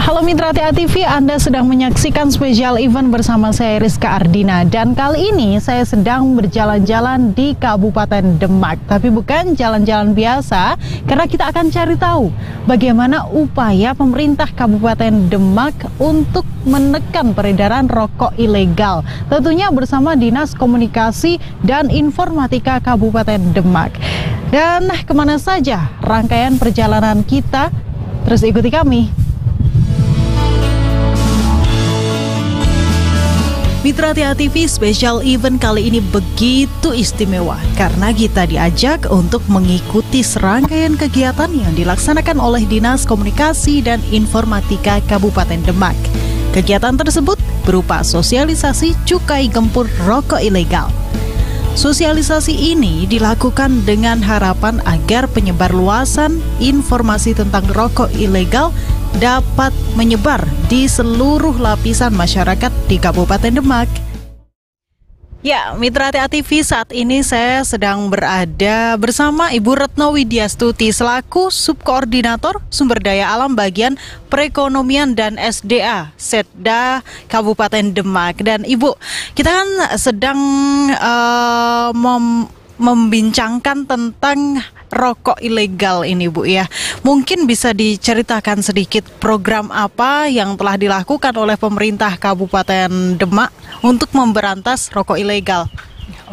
Halo Mitra TA TV, Anda sedang menyaksikan spesial event bersama saya Rizka Ardina. Dan kali ini saya sedang berjalan-jalan di Kabupaten Demak. Tapi bukan jalan-jalan biasa, karena kita akan cari tahu bagaimana upaya pemerintah Kabupaten Demak untuk menekan peredaran rokok ilegal. Tentunya bersama Dinas Komunikasi dan Informatika Kabupaten Demak. Dan kemana saja rangkaian perjalanan kita? Terus ikuti kami. Mitra TA TV Special Event kali ini begitu istimewa karena kita diajak untuk mengikuti serangkaian kegiatan yang dilaksanakan oleh Dinas Komunikasi dan Informatika Kabupaten Demak. Kegiatan tersebut berupa sosialisasi cukai gempur rokok ilegal. Sosialisasi ini dilakukan dengan harapan agar penyebarluasan informasi tentang rokok ilegal dapat menyebar di seluruh lapisan masyarakat di Kabupaten Demak. Ya, Mitra TA TV, saat ini saya sedang berada bersama Ibu Retno Widyastuti selaku Subkoordinator Sumber Daya Alam Bagian Perekonomian dan SDA Setda Kabupaten Demak. Dan Ibu, kita kan sedang membincangkan tentang rokok ilegal ini, Bu, ya. Mungkin bisa diceritakan sedikit program apa yang telah dilakukan oleh pemerintah Kabupaten Demak untuk memberantas rokok ilegal.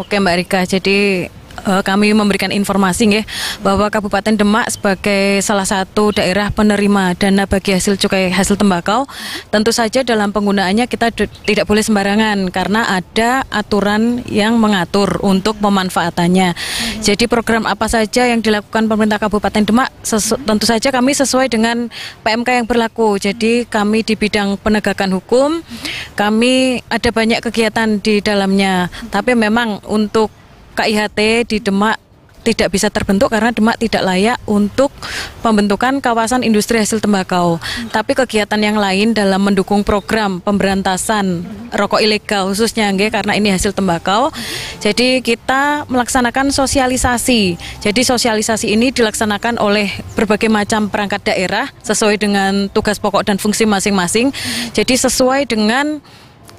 Oke Mbak Rika, jadi kami memberikan informasi nggih bahwa Kabupaten Demak sebagai salah satu daerah penerima dana bagi hasil cukai hasil tembakau, tentu saja dalam penggunaannya kita tidak boleh sembarangan karena ada aturan yang mengatur untuk pemanfaatannya. Jadi program apa saja yang dilakukan pemerintah Kabupaten Demak tentu saja kami sesuai dengan PMK yang berlaku. Jadi kami di bidang penegakan hukum, kami ada banyak kegiatan di dalamnya. Tapi memang untuk KIHT di Demak tidak bisa terbentuk karena Demak tidak layak untuk pembentukan kawasan industri hasil tembakau. Tapi kegiatan yang lain dalam mendukung program pemberantasan rokok ilegal khususnya nggih karena ini hasil tembakau. Jadi kita melaksanakan sosialisasi. Jadi sosialisasi ini dilaksanakan oleh berbagai macam perangkat daerah sesuai dengan tugas pokok dan fungsi masing-masing. Jadi sesuai dengan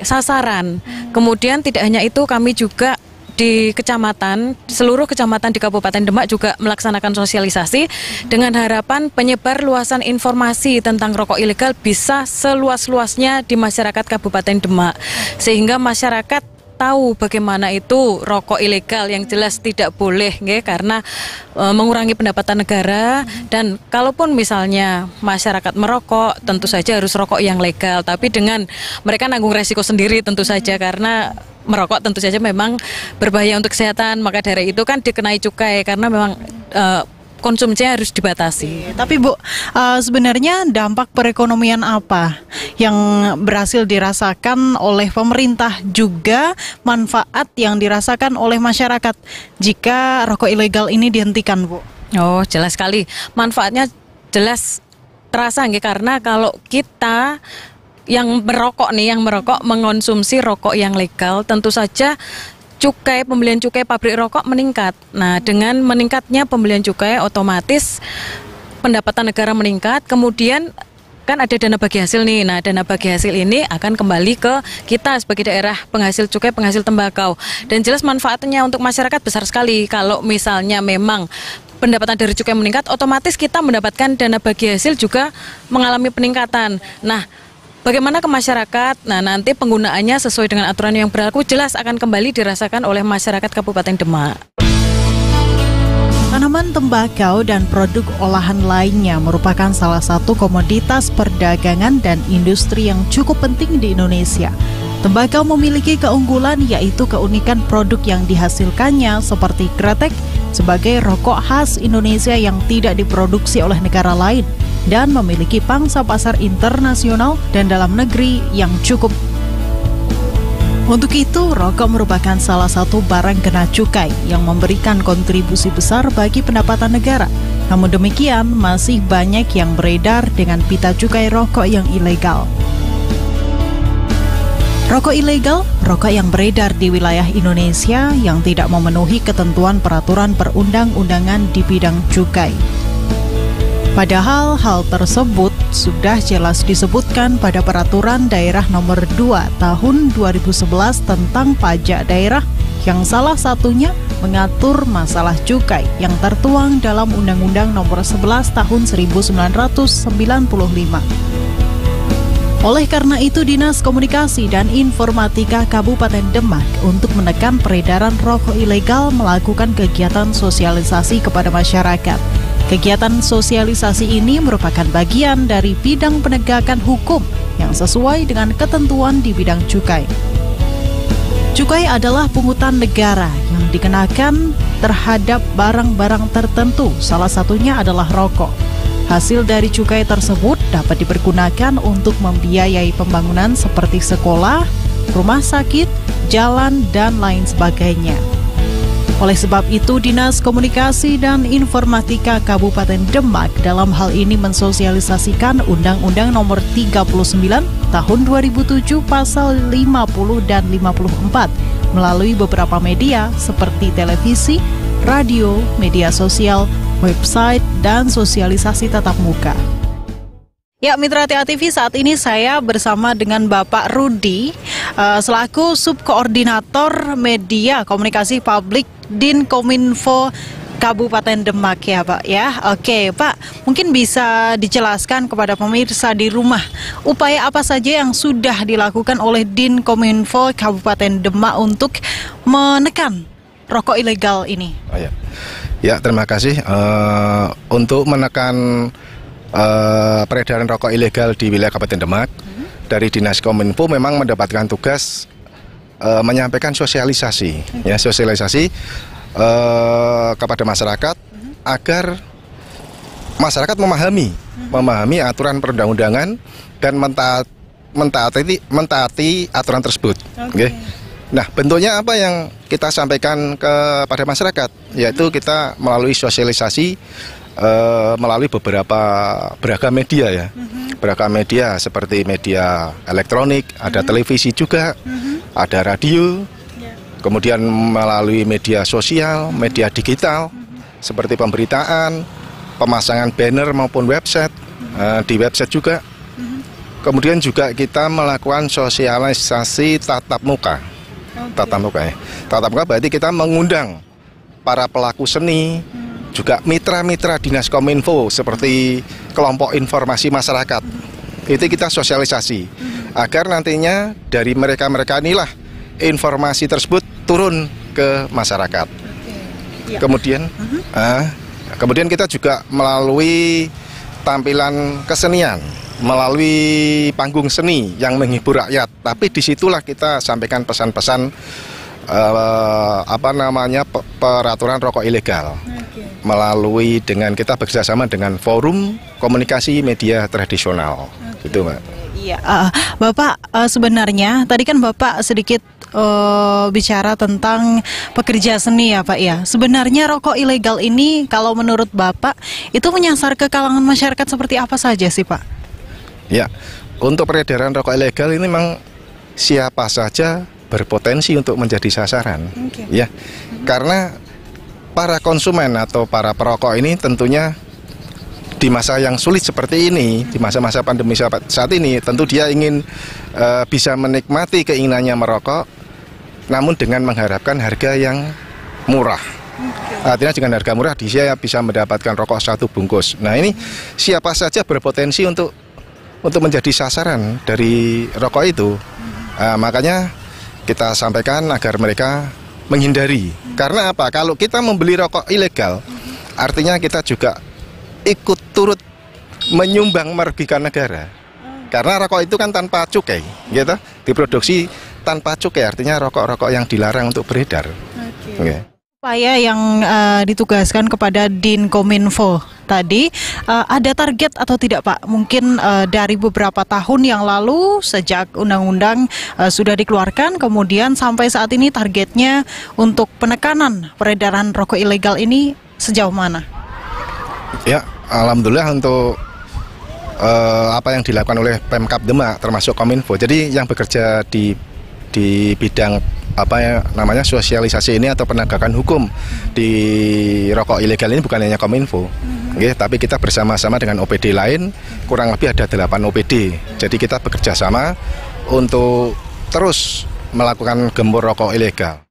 sasaran. Kemudian tidak hanya itu, kami juga di kecamatan, seluruh kecamatan di Kabupaten Demak juga melaksanakan sosialisasi dengan harapan penyebar luasan informasi tentang rokok ilegal bisa seluas-luasnya di masyarakat Kabupaten Demak, sehingga masyarakat tahu bagaimana itu rokok ilegal yang jelas tidak boleh nggih, karena mengurangi pendapatan negara. Dan kalaupun misalnya masyarakat merokok, tentu saja harus rokok yang legal, tapi dengan mereka nanggung resiko sendiri tentu saja, karena merokok tentu saja memang berbahaya untuk kesehatan, maka dari itu kan dikenai cukai karena memang konsumsinya harus dibatasi. Tapi Bu, sebenarnya dampak perekonomian apa yang berhasil dirasakan oleh pemerintah, juga manfaat yang dirasakan oleh masyarakat jika rokok ilegal ini dihentikan, Bu? Oh, jelas sekali. Manfaatnya jelas terasa nggih, karena kalau kita yang merokok mengonsumsi rokok yang legal, tentu saja pembelian cukai pabrik rokok meningkat. Nah, dengan meningkatnya pembelian cukai, otomatis pendapatan negara meningkat. Kemudian kan ada dana bagi hasil nih. Nah, dana bagi hasil ini akan kembali ke kita sebagai daerah penghasil cukai, penghasil tembakau. Dan jelas manfaatnya untuk masyarakat besar sekali. Kalau misalnya memang pendapatan dari cukai meningkat, otomatis kita mendapatkan dana bagi hasil juga mengalami peningkatan. Nah, bagaimana ke masyarakat? Nah, nanti penggunaannya sesuai dengan aturan yang berlaku jelas akan kembali dirasakan oleh masyarakat Kabupaten Demak. Tanaman tembakau dan produk olahan lainnya merupakan salah satu komoditas perdagangan dan industri yang cukup penting di Indonesia. Tembakau memiliki keunggulan yaitu keunikan produk yang dihasilkannya seperti kretek sebagai rokok khas Indonesia yang tidak diproduksi oleh negara lain dan memiliki pangsa pasar internasional dan dalam negeri yang cukup. Untuk itu, rokok merupakan salah satu barang kena cukai yang memberikan kontribusi besar bagi pendapatan negara. Namun demikian, masih banyak yang beredar dengan pita cukai rokok yang ilegal. Rokok ilegal, rokok yang beredar di wilayah Indonesia yang tidak memenuhi ketentuan peraturan perundang-undangan di bidang cukai. Padahal hal tersebut sudah jelas disebutkan pada Peraturan Daerah Nomor 2 Tahun 2011 tentang pajak daerah, yang salah satunya mengatur masalah cukai yang tertuang dalam Undang-Undang Nomor 11 Tahun 1995. Oleh karena itu, Dinas Komunikasi dan Informatika Kabupaten Demak untuk menekan peredaran rokok ilegal melakukan kegiatan sosialisasi kepada masyarakat. Kegiatan sosialisasi ini merupakan bagian dari bidang penegakan hukum yang sesuai dengan ketentuan di bidang cukai. Cukai adalah pungutan negara yang dikenakan terhadap barang-barang tertentu, salah satunya adalah rokok. Hasil dari cukai tersebut dapat dipergunakan untuk membiayai pembangunan seperti sekolah, rumah sakit, jalan, dan lain sebagainya. Oleh sebab itu, Dinas Komunikasi dan Informatika Kabupaten Demak dalam hal ini mensosialisasikan Undang-Undang Nomor 39 Tahun 2007 Pasal 50 dan 54 melalui beberapa media seperti televisi, radio, media sosial, website, dan sosialisasi tatap muka. Ya, Mitra TA TV, saat ini saya bersama dengan Bapak Rudi selaku Subkoordinator Media Komunikasi Publik Dinkominfo Kabupaten Demak ya Pak ya. Oke Pak, mungkin bisa dijelaskan kepada pemirsa di rumah upaya apa saja yang sudah dilakukan oleh Dinkominfo Kabupaten Demak untuk menekan rokok ilegal ini. Oh, ya, terima kasih. Untuk menekan peredaran rokok ilegal di wilayah Kabupaten Demak, dari Dinas Kominfo memang mendapatkan tugas menyampaikan sosialisasi, ya sosialisasi kepada masyarakat agar masyarakat memahami aturan perundang-undangan dan mentaati aturan tersebut. Okay. Nah, bentuknya apa yang kita sampaikan kepada masyarakat, yaitu kita melalui sosialisasi melalui beragam media ya, beragam media seperti media elektronik, ada televisi juga, ada radio, kemudian melalui media sosial, media digital, seperti pemberitaan, pemasangan banner maupun website, di website juga. Kemudian juga kita melakukan sosialisasi tatap muka. Tatap muka ya. Tatap muka berarti kita mengundang para pelaku seni, juga mitra-mitra Dinas Kominfo seperti kelompok informasi masyarakat. Itu kita sosialisasi agar nantinya dari mereka-mereka inilah informasi tersebut turun ke masyarakat. Kemudian kemudian kita juga melalui tampilan kesenian, melalui panggung seni yang menghibur rakyat. Tapi disitulah kita sampaikan pesan-pesan peraturan rokok ilegal. Melalui dengan kita bekerjasama dengan forum komunikasi media tradisional, gitu Mbak. Iya, Bapak sebenarnya tadi kan Bapak sedikit bicara tentang pekerja seni ya Pak ya. Sebenarnya rokok ilegal ini kalau menurut Bapak itu menyasar ke kalangan masyarakat seperti apa saja sih Pak? Ya, untuk peredaran rokok ilegal ini memang siapa saja berpotensi untuk menjadi sasaran, ya, karena para konsumen atau para perokok ini tentunya di masa yang sulit seperti ini, di masa-masa pandemi saat ini, tentu dia ingin bisa menikmati keinginannya merokok, namun dengan mengharapkan harga yang murah. Artinya dengan harga murah dia bisa mendapatkan rokok satu bungkus. Nah, ini siapa saja berpotensi untuk menjadi sasaran dari rokok itu. Makanya kita sampaikan agar mereka menghindari. Karena apa? Kalau kita membeli rokok ilegal, artinya kita juga ikut turut menyumbang merugikan negara. Karena rokok itu kan tanpa cukai, gitu, diproduksi tanpa cukai, artinya rokok-rokok yang dilarang untuk beredar. Upaya yang ditugaskan kepada Dinkominfo tadi, ada target atau tidak Pak? Mungkin dari beberapa tahun yang lalu sejak undang-undang sudah dikeluarkan, kemudian sampai saat ini targetnya untuk penekanan peredaran rokok ilegal ini sejauh mana? Ya, alhamdulillah untuk apa yang dilakukan oleh Pemkab Demak termasuk Kominfo. Jadi yang bekerja di bidang sosialisasi ini atau penegakan hukum di rokok ilegal ini bukan hanya Kominfo. Tapi kita bersama-sama dengan OPD lain, kurang lebih ada 8 OPD. Jadi kita bekerja sama untuk terus melakukan gempur rokok ilegal.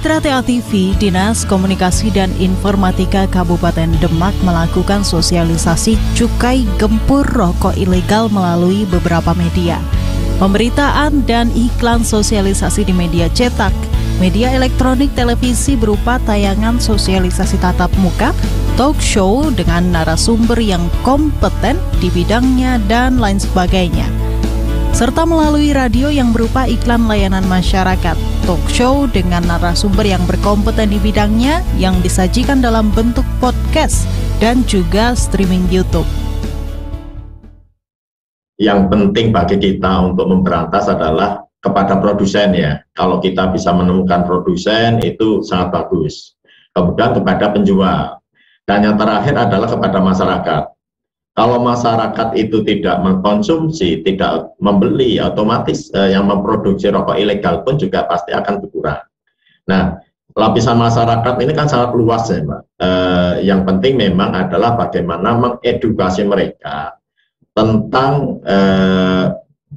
Mitra TA TV, Dinas Komunikasi dan Informatika Kabupaten Demak melakukan sosialisasi cukai gempur rokok ilegal melalui beberapa media. Pemberitaan dan iklan sosialisasi di media cetak, media elektronik, televisi berupa tayangan sosialisasi tatap muka, talk show dengan narasumber yang kompeten di bidangnya dan lain sebagainya. Serta melalui radio yang berupa iklan layanan masyarakat, talk show dengan narasumber yang berkompeten di bidangnya yang disajikan dalam bentuk podcast dan juga streaming YouTube. Yang penting bagi kita untuk memberantas adalah kepada produsen ya. Kalau kita bisa menemukan produsen itu sangat bagus. Kemudian kepada penjual. Dan yang terakhir adalah kepada masyarakat. Kalau masyarakat itu tidak mengkonsumsi, tidak membeli, otomatis yang memproduksi rokok ilegal pun juga pasti akan berkurang. Nah, lapisan masyarakat ini kan sangat luas ya, Mbak. Yang penting memang adalah bagaimana mengedukasi mereka tentang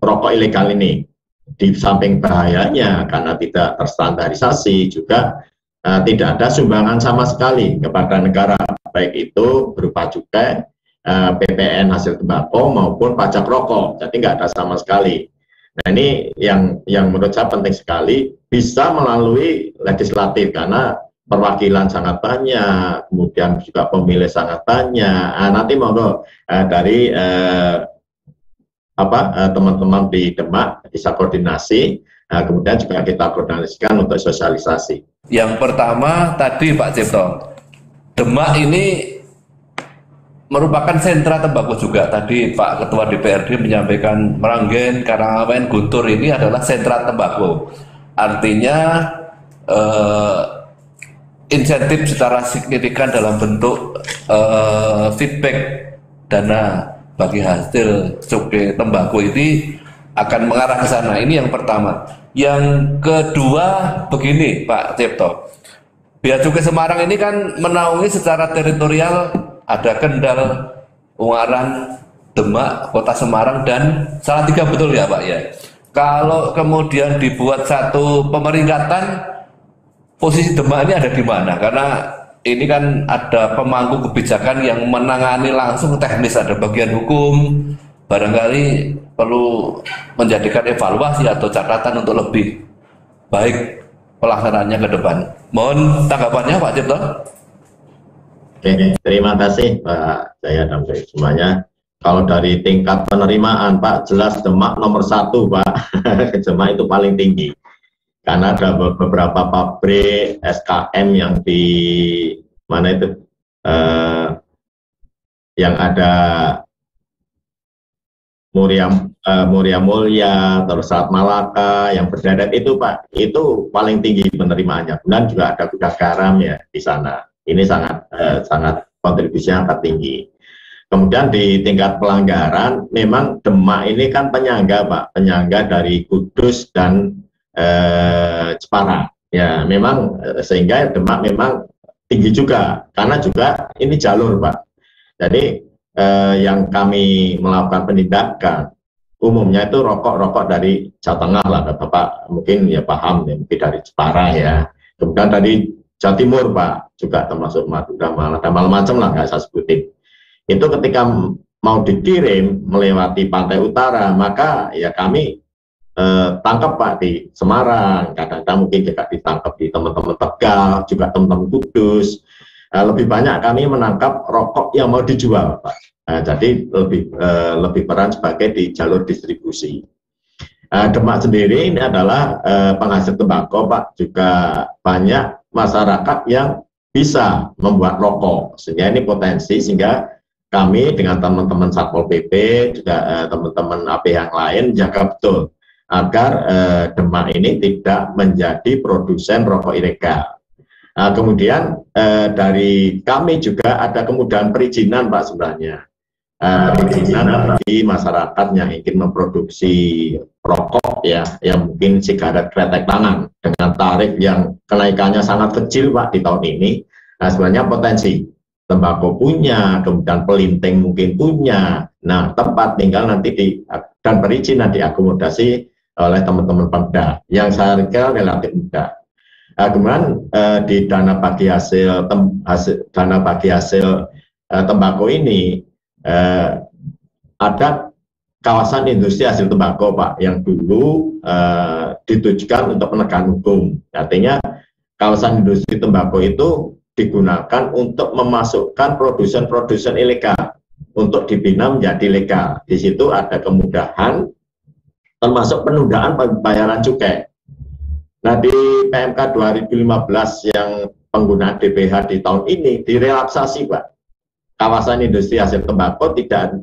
rokok ilegal ini. Di samping bahayanya karena tidak terstandarisasi, juga tidak ada sumbangan sama sekali kepada negara, baik itu berupa cukai, PPN hasil tembakau maupun pajak rokok, jadi nggak ada sama sekali. Nah ini yang menurut saya penting sekali bisa melalui legislatif karena perwakilan sangat banyak, kemudian juga pemilih sangat banyak. Nanti monggo dari teman-teman di Demak bisa koordinasi, kemudian juga kita koordinasikan untuk sosialisasi. Yang pertama tadi Pak Cipto, Demak ini merupakan sentra tembakau juga. Tadi Pak Ketua DPRD menyampaikan Meranggen, Karangawen, Guntur ini adalah sentra tembakau. Artinya insentif secara signifikan dalam bentuk feedback dana bagi hasil cukai tembakau ini akan mengarah ke sana. Ini yang pertama. Yang kedua begini Pak Cipto, Bea Cukai Semarang ini kan menaungi secara teritorial. Ada Kendal, Ungaran, Demak, Kota Semarang, dan Salatiga, betul ya Pak ya? Kalau kemudian dibuat satu pemeringkatan, posisi Demak ini ada di mana? Karena ini kan ada pemangku kebijakan yang menangani langsung teknis, ada bagian hukum, barangkali perlu menjadikan evaluasi atau catatan untuk lebih baik pelaksanaannya ke depan. Mohon tanggapannya Pak Cipto. Oke, terima kasih Pak Jaya dan semuanya. Kalau dari tingkat penerimaan Pak, jelas Demak nomor 1 Pak. Demak itu paling tinggi. Karena ada beberapa pabrik SKM yang di mana itu yang ada Muria Mulia, terus Selat Malaka, yang berderet itu Pak, itu paling tinggi penerimaannya. Dan juga ada Gudang Garam ya di sana. Ini sangat kontribusinya sangat tinggi. Kemudian di tingkat pelanggaran, memang Demak ini kan penyangga Pak, penyangga dari Kudus dan Jepara. Ya, memang sehingga Demak memang tinggi juga, karena juga ini jalur Pak. Jadi yang kami melakukan penindakan umumnya itu rokok-rokok dari Jawa Tengah lah, Bapak mungkin ya paham ya, mungkin dari Jepara ya. Kemudian dari Jawa Timur Pak, juga termasuk Madura, ada macam lah nggak saya sebutin. Itu ketika mau dikirim melewati pantai utara, maka ya kami tangkap Pak di Semarang, kadang-kadang mungkin juga ditangkap di teman-teman Tegal, juga teman-teman Kudus. Lebih banyak kami menangkap rokok yang mau dijual Pak. Jadi lebih peran sebagai di jalur distribusi. Demak sendiri ini adalah penghasil tembakau Pak, juga banyak masyarakat yang bisa membuat rokok, sehingga ini potensi, sehingga kami dengan teman-teman Satpol PP juga teman-teman AP yang lain jaga betul agar Demak ini tidak menjadi produsen rokok ilegal. Kemudian dari kami juga ada kemudahan perizinan Pak sebenarnya. Perizinan bagi masyarakat yang ingin memproduksi rokok ya, yang mungkin sigaret kretek tangan dengan tarif yang kenaikannya sangat kecil Pak di tahun ini. Nah sebenarnya potensi tembakau punya, kemudian pelinting mungkin punya. Nah tempat tinggal nanti dan perizinan diakomodasi oleh teman-teman Pemda yang saya kira relatif mudah. Kemudian di dana bagi hasil tembakau ini ada kawasan industri hasil tembakau Pak yang dulu ditujukan untuk penegakan hukum. Artinya kawasan industri tembakau itu digunakan untuk memasukkan produsen-produsen ilegal untuk dibina menjadi legal. Di situ ada kemudahan termasuk penundaan pembayaran cukai. Nah di PMK 2015 yang penggunaan DPH di tahun ini direlaksasi Pak. Kawasan industri hasil tembakau tidak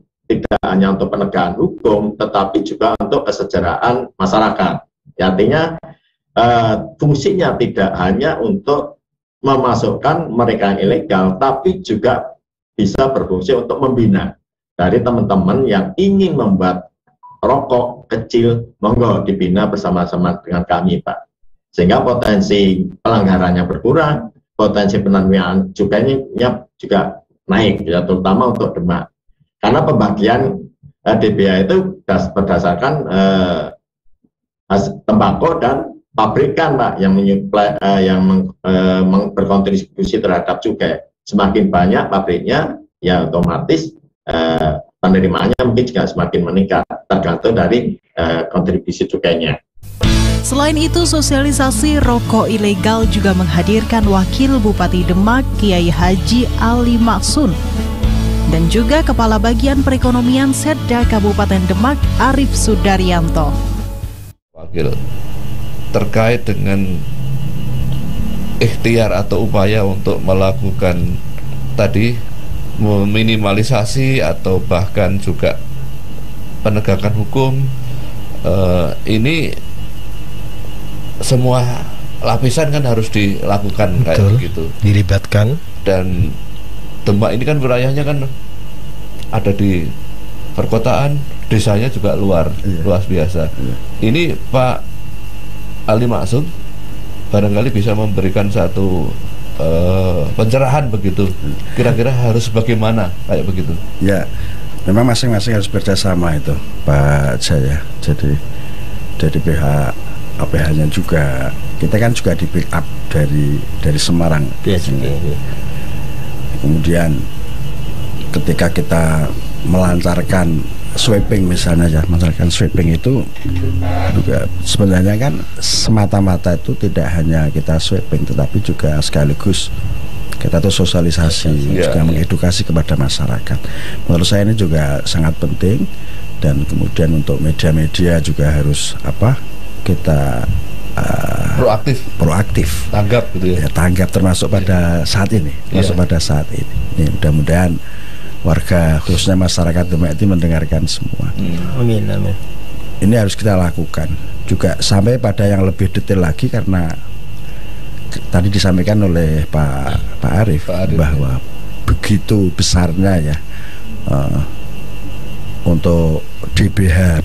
hanya untuk penegakan hukum, tetapi juga untuk kesejahteraan masyarakat. Ya, artinya fungsinya tidak hanya untuk memasukkan mereka yang ilegal, tapi juga bisa berfungsi untuk membina dari teman-teman yang ingin membuat rokok kecil, monggo dibina bersama-sama dengan kami Pak. Sehingga potensi pelanggarannya berkurang, potensi penerimaan cukainya juga naik, ya, terutama untuk Demak. Karena pembagian DBH itu berdasarkan tembakau dan pabrikan Pak yang menyuplai berkontribusi terhadap cukai. Semakin banyak pabriknya, ya otomatis penerimaannya mungkin juga semakin meningkat, tergantung dari kontribusi cukainya. Selain itu, sosialisasi rokok ilegal juga menghadirkan Wakil Bupati Demak Kiai Haji Ali Maksun dan juga Kepala Bagian Perekonomian Setda Kabupaten Demak Arif Sudaryanto. Wakil terkait dengan ikhtiar atau upaya untuk melakukan tadi meminimalisasi atau bahkan juga penegakan hukum, ini semua lapisan kan harus dilakukan. Betul, kayak begitu, dilibatkan. Dan Demak ini kan wilayahnya kan ada di perkotaan, desanya juga luas biasa. Ini Pak Ali Maksum barangkali bisa memberikan satu pencerahan begitu, kira-kira harus bagaimana kayak begitu. Ya, memang masing-masing harus bekerjasama itu Pak Jaya. Jadi dari pihak APH-nya juga, kita kan juga di backup dari Semarang. Kemudian ketika kita melancarkan sweeping misalnya ya, melancarkan sweeping itu juga sebenarnya kan semata-mata itu tidak hanya kita sweeping, tetapi juga sekaligus kita tuh sosialisasi, juga mengedukasi kepada masyarakat. Menurut saya ini juga sangat penting, dan kemudian untuk media-media juga harus kita proaktif tanggap gitu ya, tanggap termasuk pada saat ini, pada saat ini. Mudah-mudahan warga khususnya masyarakat Demak itu mendengarkan semua. Amin, amin. Ini harus kita lakukan juga sampai pada yang lebih detail lagi, karena tadi disampaikan oleh Pak Arif bahwa begitu besarnya ya untuk DBH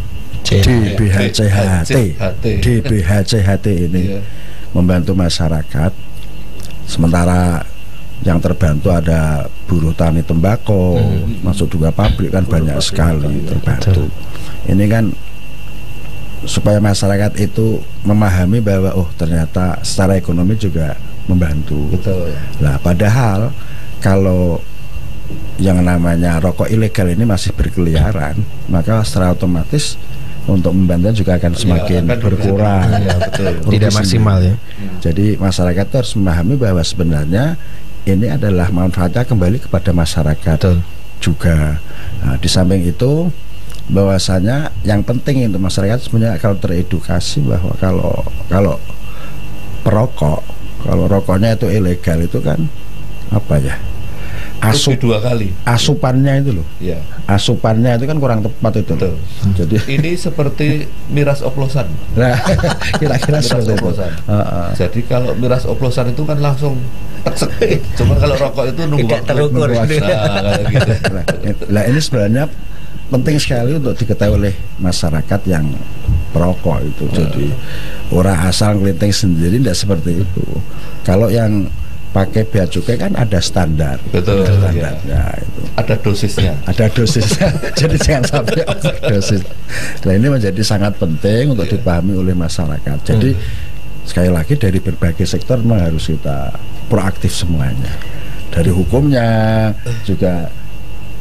CHT ini membantu masyarakat. Sementara yang terbantu ada buruh tani tembakau, masuk juga pabrik kan banyak sekali terbantu. Ini kan supaya masyarakat itu memahami bahwa ternyata secara ekonomi juga membantu. Betul. Nah, padahal kalau yang namanya rokok ilegal ini masih berkeliaran, maka secara otomatis untuk membantu juga akan semakin berkurang. Tidak maksimal ya. Jadi masyarakat harus memahami bahwa sebenarnya ini adalah manfaatnya kembali kepada masyarakat juga. Nah, di samping itu bahwasanya yang penting untuk masyarakat sebenarnya kalau teredukasi bahwa kalau perokok, kalau rokoknya itu ilegal itu kan rugi 2 kali. Asupannya itu loh. Ya. Asupannya itu kan kurang tepat itu. Betul. Jadi Ini seperti miras oplosan. nah, kira-kira Miras seperti itu. oplosan. Jadi kalau miras oplosan itu kan langsung teksek. Cuman kalau rokok itu nunggu Tidak waktu. terukur. Nah, kayak gitu. Nah, ini sebenarnya penting sekali untuk diketahui oleh masyarakat yang perokok itu. Jadi orang asal ngelinting sendiri tidak seperti itu. Kalau yang pakai bea cukai kan ada standar. Betul. Standar. Ya. Ya, itu. Ada dosisnya. Ada dosisnya. Jadi jangan sampai overdosis. Nah, ini menjadi sangat penting untuk dipahami oleh masyarakat. Jadi sekali lagi dari berbagai sektor memang harus kita proaktif semuanya. Dari hukumnya juga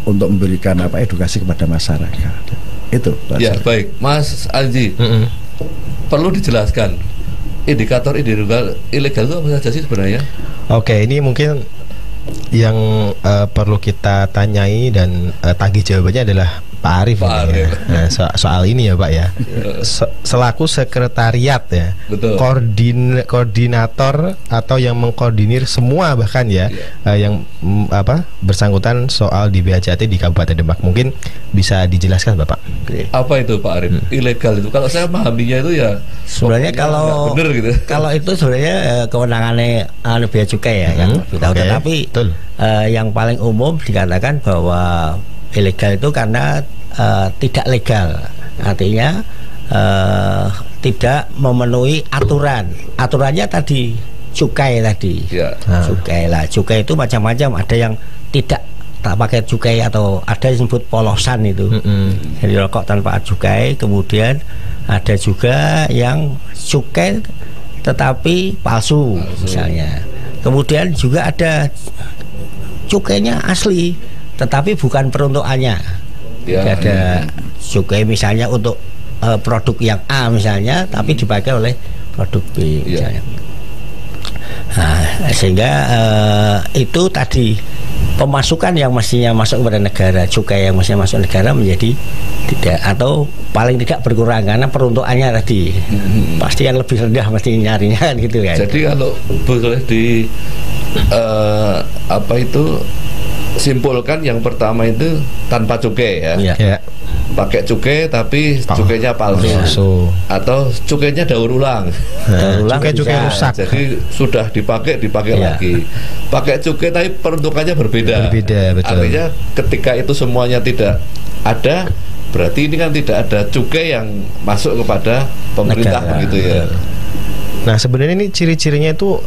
untuk memberikan edukasi kepada masyarakat. Itu. Ya, baik. Mas Anji. Perlu dijelaskan indikator ilegal itu apa saja sih sebenarnya? Oke, ini mungkin yang perlu kita tanyai dan tagih jawabannya adalah Pak Arief. Pak Arief. Ya. Nah, soal ini ya Pak ya. Selaku sekretariat ya, Betul. Koordinator atau yang mengkoordinir semua bahkan ya, yang bersangkutan soal di BAJAT di Kabupaten Demak. Mungkin bisa dijelaskan Bapak. Apa itu Pak Arief? Ilegal itu. Kalau saya memahaminya itu ya Sebenarnya kalau bener gitu. Kalau itu sebenarnya kewenangannya bea cukai ya yang lebih tahu. Tetapi yang paling umum dikatakan bahwa ilegal itu karena tidak legal, artinya tidak memenuhi aturan. Aturannya tadi cukai tadi. Ya. Cukai lah. Cukai itu macam-macam. Ada yang tidak tak pakai cukai atau ada yang disebut polosan itu. Jadi rokok tanpa cukai. Kemudian ada juga yang cukai tetapi palsu misalnya. Kemudian juga ada cukainya asli tetapi bukan peruntukannya. Ya. Ada cukai misalnya untuk produk yang A misalnya tapi dipakai oleh produk B misalnya. Nah, sehingga itu tadi pemasukan yang mestinya masuk kepada negara, cukai yang mestinya masuk negara menjadi tidak atau paling tidak berkurang karena peruntukannya tadi pasti yang lebih rendah mesti nyarinya kan gitu ya. Jadi kalau boleh di simpulkan yang pertama itu tanpa cukai ya. Ya. Pakai cukai tapi cukainya palsu. Atau cukainya daur ulang. Cukai rusak. Jadi sudah dipakai lagi. Pakai cukai tapi peruntukannya berbeda. Betul. Artinya ketika itu semuanya tidak ada, berarti ini kan tidak ada cukai yang masuk kepada pemerintah begitu ya. Nah, sebenarnya ini ciri-cirinya itu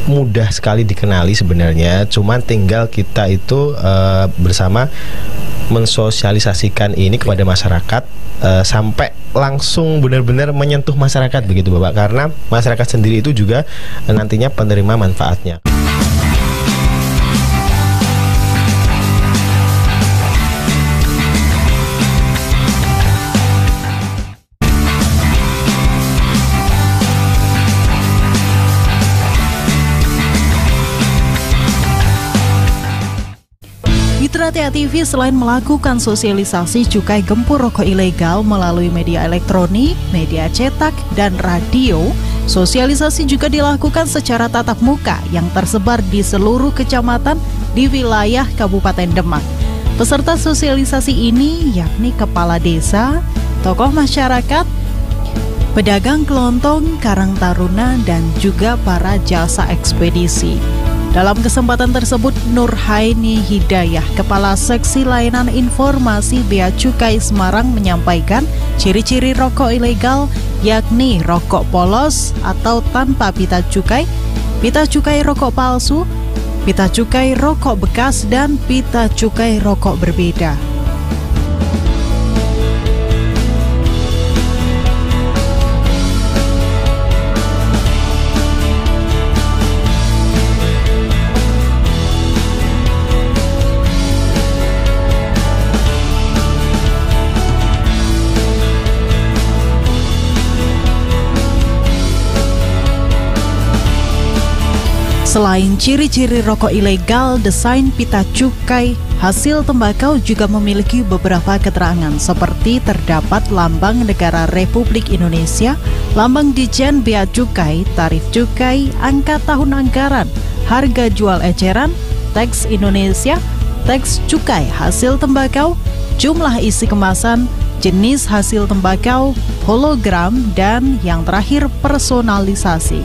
mudah sekali dikenali sebenarnya, cuman tinggal kita itu bersama mensosialisasikan ini kepada masyarakat sampai langsung benar-benar menyentuh masyarakat begitu Bapak, karena masyarakat sendiri itu juga nantinya penerima manfaatnya. Mitra TA TV selain melakukan sosialisasi cukai gempur rokok ilegal melalui media elektronik, media cetak, dan radio, sosialisasi juga dilakukan secara tatap muka yang tersebar di seluruh kecamatan di wilayah Kabupaten Demak. Peserta sosialisasi ini yakni kepala desa, tokoh masyarakat, pedagang kelontong, karang taruna, dan juga para jasa ekspedisi. Dalam kesempatan tersebut, Nurhaini Hidayah, Kepala Seksi Layanan Informasi Bea Cukai Semarang menyampaikan ciri-ciri rokok ilegal yakni rokok polos atau tanpa pita cukai rokok palsu, pita cukai rokok bekas, dan pita cukai rokok berbeda. Selain ciri-ciri rokok ilegal, desain pita cukai hasil tembakau juga memiliki beberapa keterangan seperti terdapat lambang negara Republik Indonesia, lambang Ditjen Bea Cukai, tarif cukai, angka tahun anggaran, harga jual eceran, teks Indonesia, teks cukai hasil tembakau, jumlah isi kemasan, jenis hasil tembakau, hologram, dan yang terakhir personalisasi.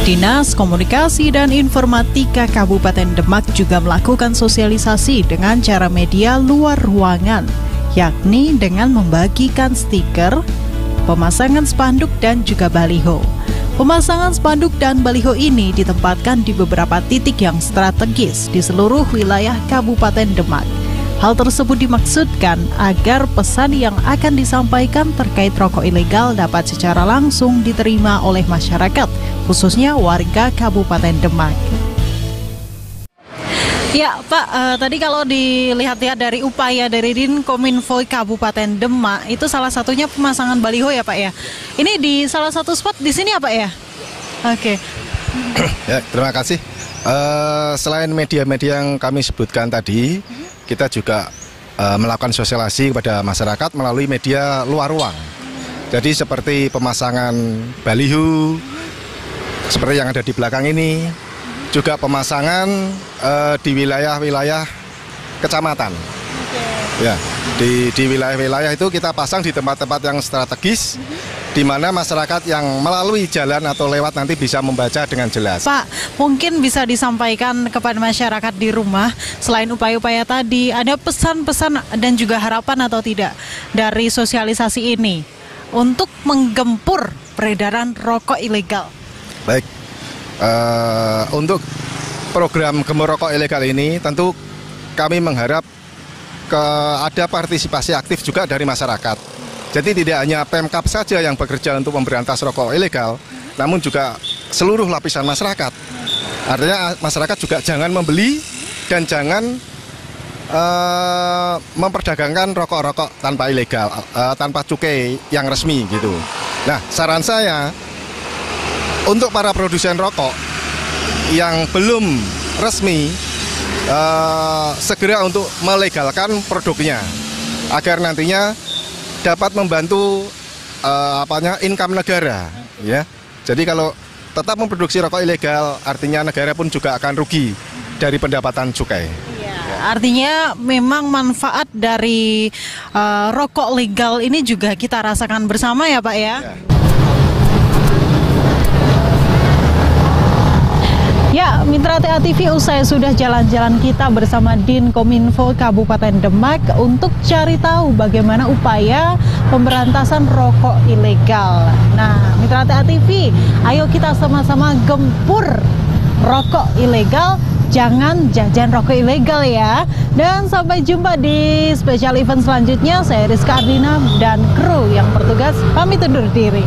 Dinas Komunikasi dan Informatika Kabupaten Demak juga melakukan sosialisasi dengan cara media luar ruangan, yakni dengan membagikan stiker, pemasangan spanduk, dan juga baliho. Pemasangan spanduk dan baliho ini ditempatkan di beberapa titik yang strategis di seluruh wilayah Kabupaten Demak. Hal tersebut dimaksudkan agar pesan yang akan disampaikan terkait rokok ilegal dapat secara langsung diterima oleh masyarakat, khususnya warga Kabupaten Demak. Ya Pak, tadi kalau dilihat-lihat dari upaya dari Dinkominfo Kabupaten Demak, itu salah satunya pemasangan baliho ya Pak ya. Ini di salah satu spot di sini ya Pak ya? Oke. Ya, terima kasih. Selain media-media yang kami sebutkan tadi, kita juga melakukan sosialisasi kepada masyarakat melalui media luar ruang. Jadi seperti pemasangan baliho, seperti yang ada di belakang ini, juga pemasangan di wilayah-wilayah kecamatan. Ya, di wilayah-wilayah itu kita pasang di tempat-tempat yang strategis, di mana masyarakat yang melalui jalan atau lewat nanti bisa membaca dengan jelas. Pak, mungkin bisa disampaikan kepada masyarakat di rumah, selain upaya-upaya tadi, ada pesan-pesan dan juga harapan atau tidak dari sosialisasi ini untuk menggempur peredaran rokok ilegal? Baik, untuk program gempur rokok ilegal ini tentu kami mengharap ada partisipasi aktif juga dari masyarakat. Jadi tidak hanya Pemkab saja yang bekerja untuk memberantas rokok ilegal, namun juga seluruh lapisan masyarakat. Artinya masyarakat juga jangan membeli dan jangan memperdagangkan rokok-rokok tanpa ilegal, tanpa cukai yang resmi gitu. Nah, saran saya untuk para produsen rokok yang belum resmi segera untuk melegalkan produknya agar nantinya dapat membantu income negara, ya. Jadi kalau tetap memproduksi rokok ilegal, artinya negara pun juga akan rugi dari pendapatan cukai. Ya, artinya memang manfaat dari rokok legal ini juga kita rasakan bersama ya Pak ya. Ya, Mitra TA TV, usai sudah jalan-jalan kita bersama Dinkominfo Kabupaten Demak untuk cari tahu bagaimana upaya pemberantasan rokok ilegal. Nah, Mitra TA TV, ayo kita sama-sama gempur rokok ilegal, jangan jajan rokok ilegal ya. Dan sampai jumpa di special event selanjutnya. Saya Rizka Ardina dan kru yang bertugas pamit undur diri.